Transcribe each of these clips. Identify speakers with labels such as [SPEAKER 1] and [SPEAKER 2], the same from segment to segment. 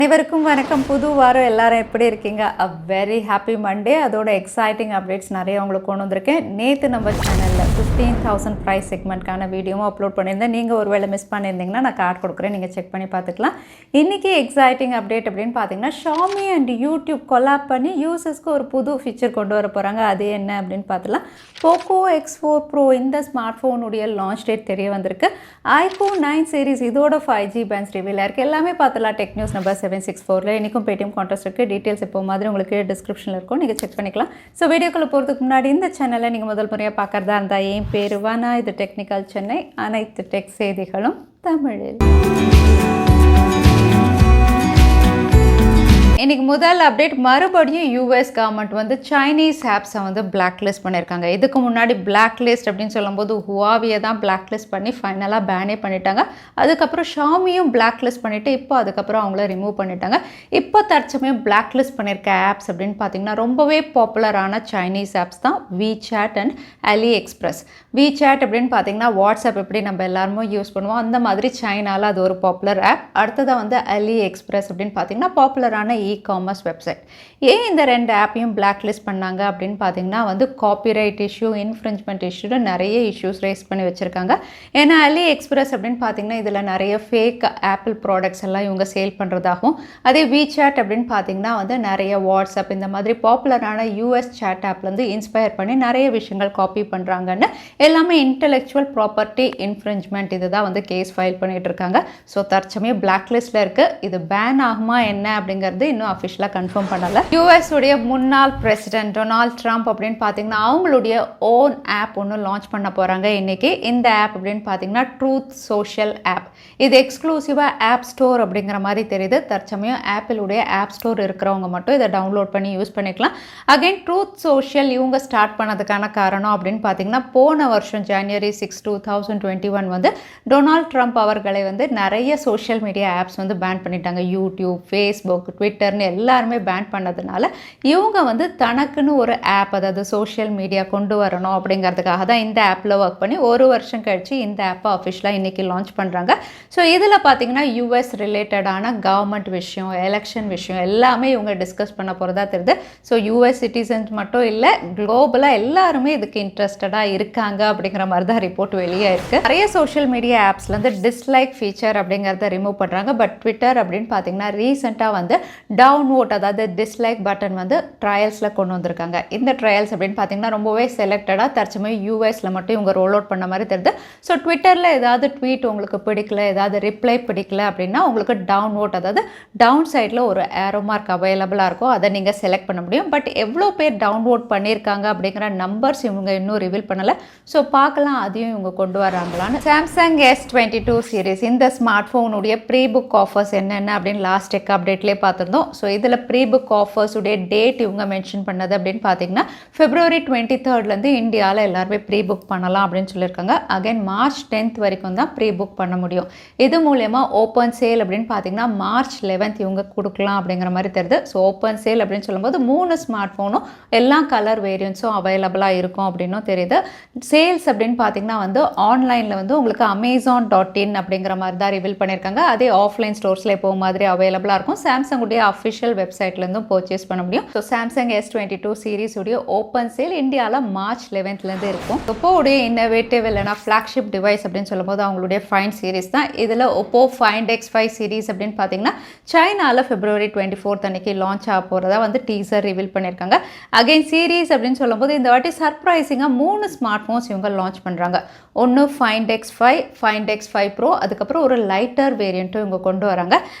[SPEAKER 1] அனைவருக்கும் வணக்கம். புது வாரம் எல்லாரும் எப்படி இருக்கீங்க? A very happy Monday. அதோட எக்ஸைட்டிங் அப்டேட்ஸ் நிறைய உங்களுக்கு கொண்டு வந்திருக்கேன். நேற்று நம்ம சேனலில் 15,000 ப்ரைஸ் செக்மெண்ட்கான வீடியோவும் அப்லோட் பண்ணியிருந்தேன். நீங்கள் ஒரு வேளை மிஸ் பண்ணியிருந்தீங்கன்னா நான் கார்டு கொடுக்குறேன், நீங்கள் செக் பண்ணி பார்த்துக்கலாம். இன்றைக்கி எக்ஸைட்டிங் அப்டேட் அப்படின்னு பார்த்தீங்கன்னா Xiaomi அண்ட் யூடியூப் கொலாப் பண்ணி யூசர்ஸ்க்கு ஒரு புது ஃபீச்சர் கொண்டு வர போகிறாங்க. அது என்ன அப்படின்னு பார்த்துலாம். Poco X4 Pro இந்த ஸ்மார்ட் ஃபோனுடைய லான்ச் டேட் தெரிய வந்திருக்கு. iQOO 9 சீரிஸ் இதோட 5G பேண்ட்ஸ் ரிவீலாக இருக்குது. எல்லாமே பார்த்துலாம். டெக் நியூஸ் நம்பர் 764 இன்றைக்கும் பேடிஎம் கான்டெஸ்ட் இருக்குது. டீட்டெயில்ஸ் இப்போ மாதிரி உங்களுக்கு டிஸ்கிரிப்ஷனில் இருக்கும், நீங்கள் செக் பண்ணிக்கலாம். ஸோ வீடியோக்குள்ளே போகிறதுக்கு முன்னாடி இந்த சேனலை நீங்கள் முதல் முறையாக பார்க்குறதா இருந்தால் என் பேர் வானா, இது டெக்னிக்கல் சென்னை. அனைத்து டெக் செய்திகளும் தமிழில். இன்றைக்கி முதல் அப்டேட், மறுபடியும் யூஎஸ் கவர்மெண்ட் வந்து சைனீஸ் ஆப்ஸை வந்து பிளாக்லிஸ்ட் பண்ணியிருக்காங்க. இதுக்கு முன்னாடி பிளாக்லிஸ்ட் அப்படின்னு சொல்லும்போது ஹுவாவியை தான் பிளாக்லிஸ்ட் பண்ணி ஃபைனலாக பேனே பண்ணிட்டாங்க. அதுக்கப்புறம் ஷாமியும் பிளாக்லிஸ்ட் பண்ணிவிட்டு இப்போ அதுக்கப்புறம் அவங்கள ரிமூவ் பண்ணிட்டாங்க. இப்போ தற்சமயம் பிளாக்லிஸ்ட் பண்ணியிருக்க ஆப்ஸ் அப்படின்னு பார்த்தீங்கன்னா ரொம்பவே பாப்புலரான சைனீஸ் ஆப்ஸ் தான் WeChat அண்ட் AliExpress. WeChat அப்படின்னு பார்த்தீங்கன்னா வாட்ஸ்அப் எப்படி நம்ம எல்லாருமே யூஸ் பண்ணுவோம், அந்த மாதிரி சைனாவில் அது ஒரு பாப்புலர் ஆப். அடுத்ததாக வந்து AliExpress அப்படின்னு பார்த்தீங்கன்னா பாப்புலரான இ-காமர்ஸ் வெப்சைட். ஏன் இந்த ரெண்டு ஆப்பையும் பிளாக் லிஸ்ட் பண்ணாங்க அப்படின்னு பார்த்தீங்கன்னா வந்து காப்பிரைட் இஷ்யூ, இன்ஃப்ரிஞ்ச்மெண்ட் இஷ்யூ, நிறைய இஷ்யூஸ் ரைஸ் பண்ணி வச்சுருக்காங்க. ஏன்னா AliExpress அப்படின்னு பார்த்தீங்கன்னா இதில் நிறைய ஃபேக் ஆப்பிள் ப்ராடக்ட்ஸ் எல்லாம் இவங்க சேல் பண்ணுறதாகவும், அதே WeChat அப்படின்னு பார்த்தீங்கன்னா வந்து நிறைய வாட்ஸ்அப் இந்த மாதிரி பாப்புலரான யூஎஸ் சேட் ஆப்லேருந்து இன்ஸ்பயர் பண்ணி நிறைய விஷயங்கள் காப்பி பண்ணுறாங்கன்னு எல்லாமே இன்டெலெக்சுவல் ப்ராப்பர்ட்டி இன்ஃப்ரிஞ்ச்மெண்ட் இதுதான் வந்து கேஸ் ஃபைல் பண்ணிகிட்டு இருக்காங்க. ஸோ தற்சமயம் பிளாக் லிஸ்ட்டில் இருக்குது. இது பேன் ஆகுமா என்ன அப்படிங்கிறது இன்னும் அஃபிஷியலாக கன்ஃபார்ம் பண்ணலை. யூஎஸ் உடைய முன்னாள் பிரசிடென்ட் டொனால்ட் ட்ரம்ப் அப்படின்னு பார்த்தீங்கன்னா அவங்களுடைய ஓன் ஆப் ஒன்று லான்ச் பண்ண போகிறாங்க இன்னைக்கு. இந்த ஆப் அப்படின்னு பார்த்தீங்கன்னா ட்ரூத் சோஷியல் ஆப். இது எக்ஸ்க்ளூசிவாக ஆப் ஸ்டோர் அப்படிங்கிற மாதிரி தெரியுது. தற்சமயம் ஆப்பிளுடைய ஆப் ஸ்டோர் இருக்கிறவங்க மட்டும் இதை டவுன்லோட் பண்ணி யூஸ் பண்ணிக்கலாம். அகைன் ட்ரூத் சோஷியல் இவங்க ஸ்டார்ட் பண்ணதுக்கான காரணம் அப்படின்னு பார்த்தீங்கன்னா போன வருஷம் January 6, 2021 வந்து டொனால்ட் ட்ரம்ப் அவர்களை வந்து நிறைய சோஷியல் மீடியா ஆப்ஸ் வந்து பேன் பண்ணிட்டாங்க. யூடியூப், ஃபேஸ்புக், ட்விட்டர்னு எல்லாருமே பேன் பண்ணதுனால இவங்க வந்து தனக்குன்னு ஒரு ஆப், அதாவது சோஷியல் மீடியா கொண்டு வரணும் அப்படிங்கிறதுக்காக தான் இந்த ஆப்பில் ஒர்க் பண்ணி ஒரு வருஷம் கழிச்சு இந்த ஆப்பை அஃபிஷியலாக இன்றைக்கி லான்ச் பண்ணுறாங்க. ஸோ இதில் பார்த்தீங்கன்னா யூஎஸ் ரிலேட்டடான கவர்மெண்ட் விஷயம், எலெக்ஷன் விஷயம் எல்லாமே இவங்க டிஸ்கஸ் பண்ண போகிறதா தெரியுது. ஸோ யூஎஸ் சிட்டிசன்ஸ் மட்டும் இல்லை, குளோபலாக எல்லாருமே இதுக்கு இன்ட்ரெஸ்டடாக இருக்காங்க அப்படிங்கிற மாதிரி தான் ரிப்போர்ட் வெளியே இருக்குது. நிறைய சோஷியல் மீடியா ஆப்ஸ்லேருந்து டிஸ்லைக் ஃபீச்சர் அப்படிங்கிறத ரிமூவ் பண்ணுறாங்க. பட் ட்விட்டர் அப்படின்னு பார்த்தீங்கன்னா ரீசெண்டாக வந்து டவுன்வோட், அதாவது டிஸ்லைக் பட்டன் வந்து ட்ரையல்ஸில் கொண்டு வந்திருக்காங்க. இந்த ட்ரையல்ஸ் அப்படின்னு பார்த்தீங்கன்னா ரொம்பவே செலக்டடாக தற்சமயம் யூஎஸில் மட்டும் இவங்க ரோல் அவுட் பண்ண மாதிரி தெரியுது. ஸோ ட்விட்டரில் ஏதாவது ட்வீட் உங்களுக்கு பிடிக்கல, ஏதாவது ரிப்ளை பிடிக்கல அப்படின்னா உங்களுக்கு டவுன்வோட், அதாவது டவுன் சைடில் ஒரு ஏரோ மார்க் அவைலபிளாக இருக்கும், அதை நீங்கள் செலக்ட் பண்ண முடியும். பட் எவ்வளோ பேர் டவுன்வோட் பண்ணியிருக்காங்க அப்படிங்கிற நம்பர்ஸ் இவங்க இன்னும் ரிவீல் பண்ணலை. ஸோ பார்க்கலாம் அதையும் இவங்க கொண்டு வராங்களான்னு. சாம்சங் S22 சீரிஸ் இந்த ஸ்மார்ட் ஃபோனுடைய ப்ரீ புக் ஆஃபர்ஸ் என்னென்ன அப்படின்னு லாஸ்ட் டெக் அப்டேட்லேயே பார்த்துருந்தோம். ஸோ இதில் ப்ரீ புக் ஆஃபர்ஸுடைய டேட் இவங்க மென்ஷன் பண்ணது அப்படின்னு பார்த்தீங்கன்னா February 23 இந்தியாவில் எல்லாருமே ப்ரீ புக் பண்ணலாம் அப்படின்னு சொல்லியிருக்காங்க. அகைன் March 10 வரைக்கும் தான் ப்ரீ புக் பண்ண முடியும். இது மூலயமா ஓப்பன் சேல் அப்படின்னு பார்த்தீங்கன்னா March 11 இவங்க கொடுக்கலாம் அப்படிங்கிற மாதிரி தெரியுது. ஸோ ஓப்பன் சேல் அப்படின்னு சொல்லும்போது 3 ஸ்மார்ட் ஃபோனும் எல்லா கலர் வேரியன்ஸும் அவைலபிளாக இருக்கும் அப்படின்னும் தெரியுது. சேல்ஸ் அப்படின்னு பார்த்தீங்கன்னா வந்து ஆன்லைனில் வந்து உங்களுக்கு Amazon.in அப்படிங்கிற மாதிரி தான் ரிவீல் பண்ணியிருக்காங்க. அதே ஆஃப்லைன் ஸ்டோர்ஸில் இப்போ மாதிரி அவைலபிளாக இருக்கும். சாம்சங் உடைய அஃபிஷியல் வெப்சைட்லேருந்தும் பர்ச்சேஸ் பண்ண முடியும். ஸோ சாம்சங் S22 சீரிஸ் உடைய ஓப்பன் சேல் இந்தியாவில் March 11 இருக்கும். Oppo உடைய இன்னோவேட்டிவ் இல்லைனா ஃப்ளாக்ஷிப் டிவைஸ் அப்படின்னு சொல்லும்போது அவங்களுடைய ஃபைண்ட் சீரிஸ் தான். இதில் Oppo Find X5 சீரிஸ் அப்படின்னு பார்த்தீங்கன்னா சைனாவில் February 24 அன்னைக்கு லான்ச் ஆக போகிறதா வந்து டீசர் ரிவீல் பண்ணியிருக்காங்க. அகைன் சீரிஸ் அப்படின்னு சொல்லும்போது இந்த வாட்டி சர்ப்ரைசிங்காக 3 ஸ்மார்ட் ஃபோன்ஸ் இவங்க லான்ச் பண்ணுறாங்க. ஒன்று Find X5, Find X5 Pro, அதுக்கப்புறம் ஒரு லைட்டர் வேரியண்ட்டும் இவங்க கொண்டு வராங்க.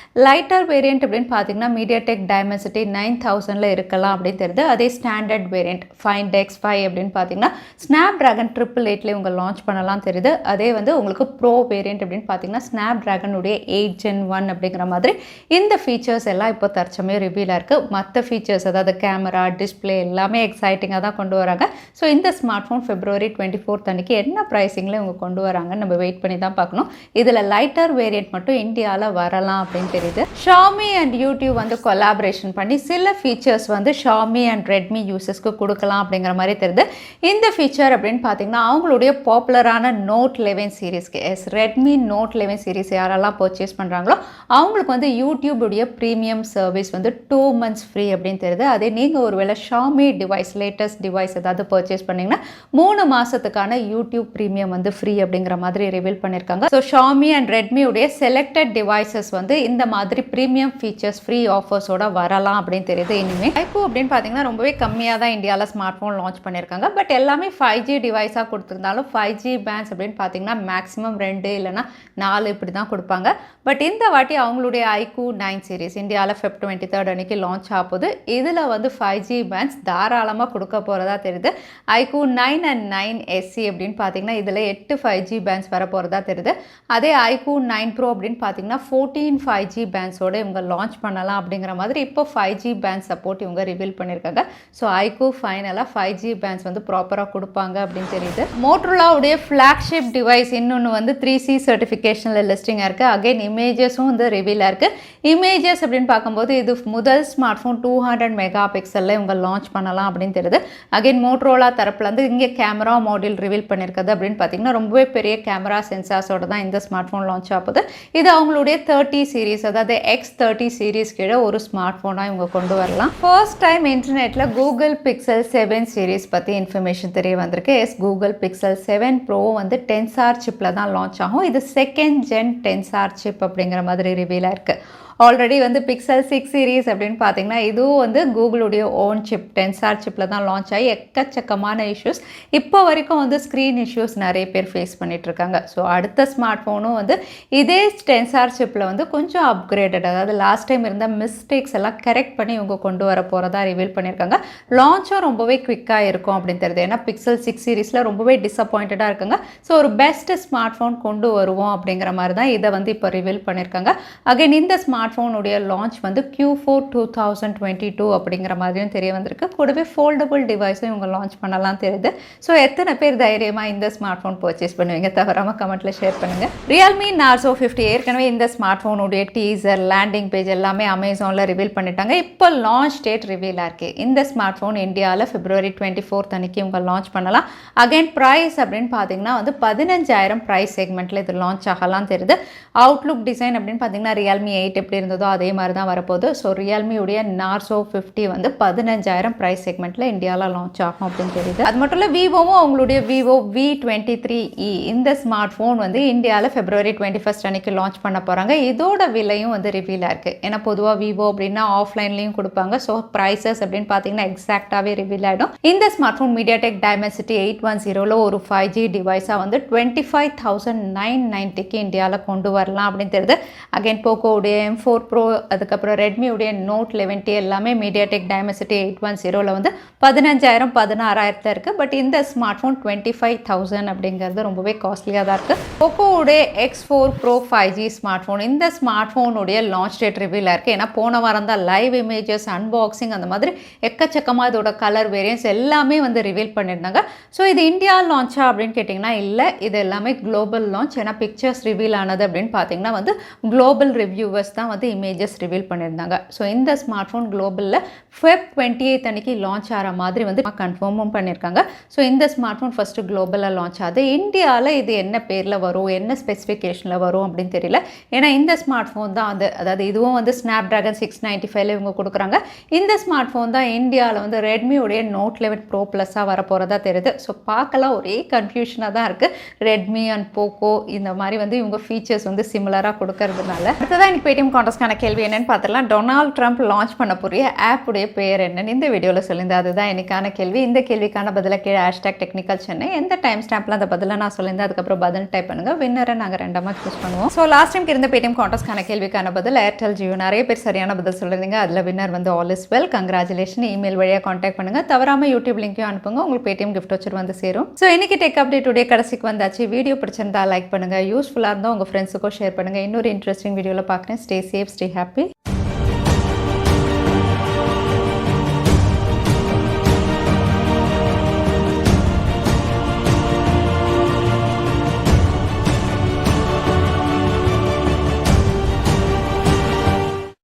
[SPEAKER 1] லைட்டர் வேரியண்ட் அப்படின்னு பார்த்தீங்கன்னா MediaTek Dimensity 9000 இருக்கலாம் அப்படின்னு தெரியுது. அதே ஸ்டாண்டர்ட் வேரியண்ட் Find X5 அப்படின்னு பார்த்தீங்கன்னா Snapdragon 888 இவங்க லான்ச் பண்ணலாம் தெரியுது. அதே வந்து உங்களுக்கு ப்ரோ வேரியண்ட் அப்படின்னு பார்த்தீங்கன்னா Snapdragon உடைய 8 Gen 1 அப்படிங்கிற மாதிரி இந்த ஃபீச்சர்ஸ் எல்லாம் இப்போ தற்சமயம் ரிவீலாக இருக்குது. மற்ற ஃபீச்சர்ஸ் அதாவது கேமரா, டிஸ்பிளே எல்லாமே எக்ஸைட்டிங்காக தான் கொண்டு வராங்க. ஸோ இந்த ஸ்மார்ட் ஃபோன் February 24 அன்னைக்கு என்ன ப்ரைஸிங்கில் இவங்க கொண்டு வராங்கன்னு நம்ம வெயிட் பண்ணி தான் பார்க்கணும். இதில் லைட்டர் வேரியண்ட் மட்டும் இந்தியாவில் வரலாம் அப்படின்னு தெரியுது. Xiaomi அண்ட் யூடியூப் வந்து வந்து கொலாபரேஷன் பண்ணி சில ஃபீச்சர்ஸ் வந்து Xiaomi அண்ட் Redmi யூசர்ஸ்க்கு கொடுக்கலாம் அப்படிங்கிற மாதிரி தெரியுது. இந்த ஃபீச்சர் அப்படின்னு பார்த்தீங்கன்னா அவங்களுடைய பாப்புலரான Note 11 சீரீஸ்க்கு Redmi Note 11 சீரீஸ் யாரெல்லாம் பர்ச்சேஸ் பண்ணுறாங்களோ அவங்களுக்கு வந்து யூடியூப் உடைய ப்ரீமியம் சர்வீஸ் வந்து 2 months ஃப்ரீ அப்படின்னு தெரியுது. அதே நீங்கள் ஒருவேளை Xiaomi டிவைஸ் லேட்டஸ்ட் டிவைஸ் ஏதாவது பர்ச்சேஸ் பண்ணிங்கன்னா 3 மாதத்துக்கான யூடியூப் ப்ரீமியம் வந்து ஃப்ரீ அப்படிங்கிற மாதிரி ரிவீல் பண்ணியிருக்காங்க. ஸோ Xiaomi அண்ட் Redmi உடைய செலக்டட் டிவைசஸ் வந்து இந்த மாதிரி ப்ரீமியம் ஃபீச்சர்ஸ் ஃப்ரீ ஆஃபர்ஸோட வரலாம் அப்படின்னு தெரியுது. இனிமேல் iQOO அப்படின்னு பார்த்தீங்கன்னா ரொம்பவே கம்மியாக தான் இந்தியாவில் ஸ்மார்ட் ஃபோன் லான்ச் பண்ணியிருக்காங்க. பட் எல்லாமே 5G டிவைஸாக கொடுத்துருந்தாலும் 5G பேண்ட்ஸ் அப்படின்னு பார்த்தீங்கன்னா மேக்ஸிமம் 2 இல்லைனா 4 இப்படி தான் கொடுப்பாங்க. பட் இந்த வாட்டி அவங்களுடைய iQOO 9 சீரிஸ் இந்தியாவில் Feb 23 அன்னைக்கு லான்ச் ஆகுது. இதில் வந்து 5G பேண்ட்ஸ் தாராளமாக கொடுக்க போகிறதா தெரியுது. iQOO 9 அண்ட் 9SC அப்படின்னு பார்த்தீங்கன்னா இதில் 8 5G பேண்ட்ஸ் வர போகிறதா தெரியுது. அதே iQOO 9 Pro அப்படின்னு பார்த்தீங்கன்னா 14 5G பேண்ட்ஸோடு இவங்க லான்ச் பண்ணலாம் அப்படிங்கிற மாதிரி இப்போ 5G பேண்ட் சப்போர்ட் இவங்க ரிவீல் பண்ணியிருக்காங்க. ஸோ iQOO ஃபைனலாக 5G பேண்ட்ஸ் வந்து ப்ராப்பராக கொடுப்பாங்க அப்படின்னு தெரியுது. மோட்டோரோலாவுடைய ஃப்ளாக்ஷிப் டிவைஸ் இன்னொன்று வந்து 3C சர்டிஃபிகேஷனில் லிஸ்டிங்காக இருக்குது. அகைன் இமேஜஸும் வந்து ரிவீலாக இருக்குது. இமேஜஸ் அப்படின்னு பார்க்கும்போது இது முதல் ஸ்மார்ட் ஃபோன் 200 மெகா பிக்சலில் இவங்க லான்ச் பண்ணலாம் அப்படின்னு தெரியுது. அகைன் மோட்டோரோலா தரப்புல இருந்து இங்கே கேமரா மாடியூல் ரிவீல் பண்ணியிருக்கிறது அப்படின்னு பார்த்தீங்கன்னா ரொம்பவே பெரிய கேமரா சென்சார்ஸோட தான் இந்த ஸ்மார்ட் ஃபோன் லான்ச் ஆகுது. இது அவங்களுடைய 30 சீரீஸ் அதாவது X30 சீரீஸ் கீழே ஒரு ஸ்மார்ட் ஃபோனாக இவங்க கொண்டு வரலாம். ஃபர்ஸ்ட் டைம் இன்டர்நெட்டில் கூகுள் பிக்சல் 7 சீரீஸ் பற்றி இன்ஃபர்மேஷன் தெரிய வந்திருக்கு. கூகுள் பிக்சல் 7 Pro வந்து Tensor சிப்பில் தான் லான்ச் ஆகும். இது 2nd gen Tensor சிப் அப்படிங்கிற மாதிரி ரிவீலாக இருக்குது. ஆல்ரெடி வந்து பிக்சல் 6 சீரீஸ் அப்படின்னு பார்த்தீங்கன்னா இதுவும் வந்து கூகுளுடைய ஓன் சிப் Tensor சிப்பில் தான் லான்ச் ஆகி எக்கச்சக்கமான இஷ்யூஸ் இப்போ வரைக்கும் வந்து ஸ்க்ரீன் இஷ்யூஸ் நிறைய பேர் ஃபேஸ் பண்ணிகிட்ருக்காங்க. ஸோ அடுத்த ஸ்மார்ட் ஃபோனும் வந்து இதே Tensor சிப்பில் வந்து கொஞ்சம் அப்கிரேடட் அதாவது லாஸ்ட் டைம் இருந்த மிஸ்டேக்ஸ் எல்லாம் கரெக்ட் பண்ணி இவங்க கொண்டு வர போகிறதா ரிவீல் பண்ணியிருக்காங்க. லான்ச்சும் ரொம்பவே குவிக்காக இருக்கும் அப்படின்னு தெரியுது. ஏன்னா பிக்சல் 6 சீரீஸில் ரொம்பவே டிசப்பாயிண்டடாக இருக்காங்க. ஸோ ஒரு பெஸ்ட் ஸ்மார்ட் ஃபோன் கொண்டு வருவோம் அப்படிங்கிற மாதிரி தான் இதை வந்து இப்போ ரிவீல் பண்ணியிருக்காங்க. அகைன் இந்த ஸ்மார்ட் ஃபோனுடைய லான்ச் வந்து Q4 2022 அப்படிங்கிற மாதிரியும் தெரிய வந்திருக்கு. கூடவே ஃபோல்டபுள் டிவைஸும் இவங்க லான்ச் பண்ணலாம் தெரியுது. ஸோ எத்தனை பேர் தைரியமாக இந்த ஸ்மார்ட் ஃபோன் பர்ச்சேஸ் பண்ணுவீங்க தவறாமல் கமெண்ட்டில் ஷேர் பண்ணுங்கள். Realme Narzo 50 ஏற்கனவே இந்த ஸ்மார்ட் ஃபோனுடைய டீசர் லேண்டிங் பேஜ் எல்லாமே அமேசானில் ரிவீல் பண்ணிட்டாங்க. இப்போ லான்ச் டேட் ரிவீலாக இருக்குது. இந்த ஸ்மார்ட் ஃபோன் இந்தியாவில் February 24 அன்னைக்கு இவங்க லான்ச் பண்ணலாம். அகைன் ப்ரைஸ் அப்படின்னு பார்த்தீங்கன்னா வந்து 15,000 ப்ரைஸ் செக்மெண்ட்டில் இது லான்ச் ஆகலாம் தெரியுது. அவுட்லுக் டிசைன் அப்படின்னு பார்த்தீங்கன்னா Realme 8 எப்படி இருந்ததோ அதே மாதிரி தான் வரப்போகுது. ஸோ ரியல்மியுடைய Narzo 50 வந்து 15,000 ப்ரைஸ் செக்மெண்ட்டில் இந்தியாவில் லான்ச் ஆகும் அப்படின்னு தெரியுது. அது மட்டும் இல்லை விவோவும் அவங்களுடைய Vivo V23e இந்த ஸ்மார்ட் ஃபோன் வந்து இந்தியாவில் February 21 அன்னைக்கு லான்ச் பண்ண போகிறாங்க. இதோட விலையும் வந்து ரிவீலாக இருக்குது. ஏன்னா பொதுவாக விவோ அப்படின்னா ஆஃப்லைன்லேயும் கொடுப்பாங்க. ஸோ ப்ரைஸஸ் அப்படின்னு பார்த்தீங்கன்னா எக்ஸாக்டாகவே ரிவீல் ஆகிடும். இந்த ஸ்மார்ட் ஃபோன் MediaTek Dimensity 810 ஒரு 5G டிவைஸாக வந்து 25,990க்கு இந்தியாவில் கொண்டு வரலாம் அப்படின்னு தெரியுது. அகைன் போக்கோடைய M4 Pro அதுக்கப்புறம் Redmi உடைய Note 11 எல்லாமே MediaTek Dimensity 810 வந்து 15,000 16,000 இருக்குது. பட் இந்த ஸ்மார்ட் ஃபோன் 25,000 அப்படிங்கிறது ரொம்பவே காஸ்ட்லியாக தான் இருக்குது. Poco X4 Pro 5G smart phone இந்த ஸ்மார்ட் ஃபோனுடைய லான்ச் டேட் ரிவீலாக இருக்குது. ஏன்னா போன வாரம் தான் லைவ் இமேஜஸ் அன்பாக்சிங் அந்த மாதிரி எக்கச்சக்கமாக இதோட கலர் வேரியன்ஸ் எல்லாமே வந்து ரிவீல் பண்ணியிருந்தாங்க. ஸோ இது இந்தியா லான்ச்சா அப்படின்னு கேட்டிங்கன்னா இல்லை, இது எல்லாமே குளோபல் லான்ச். ஏன்னா பிக்சர்ஸ் ரிவீல் ஆனது அப்படின்னு பார்த்தீங்கன்னா வந்து குளோபல் ரிவ்யூவர்ஸ் தான் வந்து இமேஜஸ் ரிவீல் பண்ணியிருந்தாங்க. ஸோ இந்த ஸ்மார்ட் ஃபோன் குளோபலில் Feb 28 அன்னைக்கு லான்ச் ஆகிற மாதிரி வந்து கன்ஃபார்மும் பண்ணியிருக்காங்க. ஸோ இந்த ஸ்மார்ட் ஃபோன் ஃபஸ்ட்டு குளோபலில் லான்ச் ஆகுது. இந்தியாவில் இது என்ன பேரில் வரும் என்ன ஸ்பெசிஃபிகேஷனில் வரும் அப்படின்னு தெரியல. ஏன்னா இந்த ஸ்மார்ட் ஃபோன் தான் வந்து அதாவது இதுவும் வந்து Snapdragon 695 இவங்க கொடுக்குறாங்க. இந்த ஸ்மார்ட் ஃபோன் தான் இந்தியாவில் வந்து ரெட்மியுடைய Note 11 Pro ப்ளஸ்ஸாக வரப்போகிறதா தெரியுது. ஸோ பார்க்கலாம் ஒரே கன்ஃபியூஷனாக தான் இருக்குது. ரெட்மி அண்ட் போக்கோ இந்த மாதிரி வந்து இவங்க ஃபீச்சர்ஸ் வந்து சிமிலராக கொடுக்கறதுனால. அடுத்ததான் எனக்கு பேடிஎம் கான்டெஸ்ட்கான கேள்வி என்னன்னு பார்த்துலாம். டொனால்ட் ட்ரம்ப் லான்ச் பண்ண போகிற ஆப்புடைய பேர் என்னன்னு இந்த வீடியோவில் சொல்லியிருந்தேன். அதுதான் எனக்கான கேள்வி. இந்த கேள்விக்கான பதிலை கீழே #Technical Chennai எந்த டைம் ஸ்டாம்பில் அந்த பதிலை நான் சொல்லியிருந்தேன். அதுக்கப்புறம் பதில் டைப் பண்ணுங்கள். வின்னரை நாங்கள் 2 சூஸ் பண்ணுவோம். ஸோ லாஸ்ட் டைம் இருந்த பேடிஎம் கான்டெஸ்ட்கான கேள்விக்கான பதில் ஏர்டெல் ஜியோ. நிறைய பேர் சரியான பதில் சொல்லியிருந்தீங்க. அதில் வின்னர் வந்து all is well, congratulation. Email வழியாக கான்டாக்ட் பண்ணுங்கள். தவறாமல் யூடியூப் லிங்க்கையும் அனுப்புங்க. உங்களுக்கு பேடிஎம் கிஃப்ட் வச்சு வந்து சேரும். ஸோ இன்னைக்கு டெக் அப்டேட் டுடே கடைசிக்கு வந்தாச்சு. வீடியோ பிடிச்சிருந்தா லைக் பண்ணுங்கள். யூஸ்ஃபுல்லாக இருந்தால் உங்கள் ஃப்ரெண்ட்ஸுக்கும் ஷேர் பண்ணுங்கள். இன்னொரு இன்ட்ரெஸ்டிங் வீடியோவில் பார்க்குறேன். Stay safe, stay happy.